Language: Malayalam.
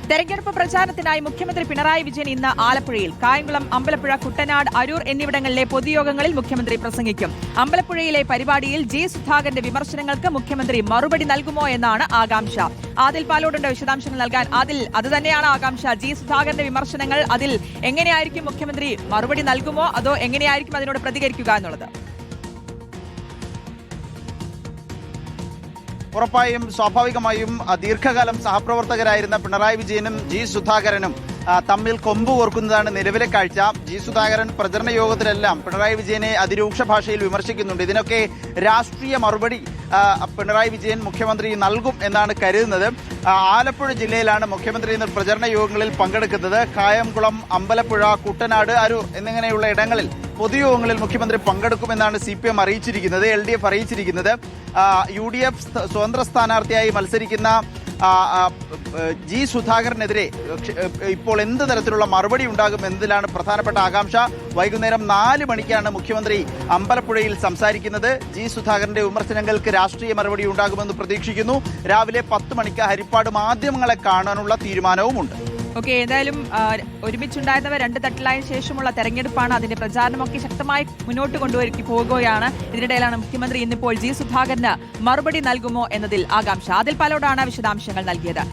തെരഞ്ഞെടുപ്പ് പ്രചാരണത്തിനായി മുഖ്യമന്ത്രി പിണറായി വിജയൻ ഇന്ന് ആലപ്പുഴയിൽ. കായംകുളം, അമ്പലപ്പുഴ, കുട്ടനാട്, അരൂർ എന്നിവിടങ്ങളിലെ പൊതുയോഗങ്ങളിൽ മുഖ്യമന്ത്രി പ്രസംഗിക്കും. അമ്പലപ്പുഴയിലെ പരിപാടിയിൽ ജി സുധാകരന്റെ വിമർശനങ്ങൾക്ക് മുഖ്യമന്ത്രി മറുപടി നൽകുമോ എന്നാണ് ആകാംക്ഷ. ആദിൽ പാലോടുണ്ട് വിശദാംശങ്ങൾ നൽകാൻ. അത് തന്നെയാണ് ആകാംക്ഷ. ജി സുധാകരന്റെ വിമർശനങ്ങൾ, അതിൽ എങ്ങനെയായിരിക്കും മുഖ്യമന്ത്രി മറുപടി നൽകുമോ അതോ എങ്ങനെയായിരിക്കും അതിനോട് പ്രതികരിക്കുക എന്നുള്ളത്? ഉറപ്പായും സ്വാഭാവികമായും ദീർഘകാലം സഹപ്രവർത്തകരായിരുന്ന പിണറായി വിജയനും ജി സുധാകരനും തമ്മിൽ കൊമ്പ് കോർക്കുന്നതാണ് നിലവിലെ കാഴ്ച. ജി സുധാകരൻ പ്രചരണ യോഗത്തിലെല്ലാം പിണറായി വിജയനെ അതിരൂക്ഷ ഭാഷയിൽ വിമർശിക്കുന്നുണ്ട്. ഇതിനൊക്കെ രാഷ്ട്രീയ മറുപടി പിണറായി വിജയൻ മുഖ്യമന്ത്രി നൽകും എന്നാണ് കരുതുന്നത്. ആലപ്പുഴ ജില്ലയിലാണ് മുഖ്യമന്ത്രി ഇന്ന് പ്രചരണ യോഗങ്ങളിൽ പങ്കെടുക്കുന്നത്. കായംകുളം, അമ്പലപ്പുഴ, കുട്ടനാട്, അരൂർ എന്നിങ്ങനെയുള്ള ഇടങ്ങളിൽ പൊതുയോഗങ്ങളിൽ മുഖ്യമന്ത്രി പങ്കെടുക്കുമെന്നാണ് CPM അറിയിച്ചിരിക്കുന്നത്, LDF അറിയിച്ചിരിക്കുന്നത്. UDF സ്വതന്ത്ര സ്ഥാനാർത്ഥിയായി മത്സരിക്കുന്ന ജി സുധാകരനെതിരെ ഇപ്പോൾ എന്ത് തരത്തിലുള്ള മറുപടി ഉണ്ടാകും എന്നതിലാണ് പ്രധാനപ്പെട്ട ആകാംക്ഷ. വൈകുന്നേരം 4 മണിക്കാണ് മുഖ്യമന്ത്രി അമ്പലപ്പുഴയിൽ സംസാരിക്കുന്നത്. ജി സുധാകരന്റെ വിമർശനങ്ങൾക്ക് രാഷ്ട്രീയ മറുപടി ഉണ്ടാകുമെന്ന് പ്രതീക്ഷിക്കുന്നു. രാവിലെ 10 മണിക്ക് ഹരിപ്പാട് മാധ്യമങ്ങളെ കാണാനുള്ള തീരുമാനവുമുണ്ട്. ഓക്കെ, എന്തായാലും ഒരുമിച്ചുണ്ടായിരുന്നവ രണ്ട് തട്ടിലായ ശേഷമുള്ള തെരഞ്ഞെടുപ്പാണ്. അതിന്റെ പ്രചാരണമൊക്കെ ശക്തമായി മുന്നോട്ട് പോവുകയാണ്. ഇതിനിടയിലാണ് മുഖ്യമന്ത്രി ഇന്നിപ്പോൾ ജി സുധാകരന് മറുപടി നൽകുമോ എന്നതിൽ ആകാംക്ഷ. ആദിൽ പാലോടാണ് വിശദാംശങ്ങൾ നൽകിയത്.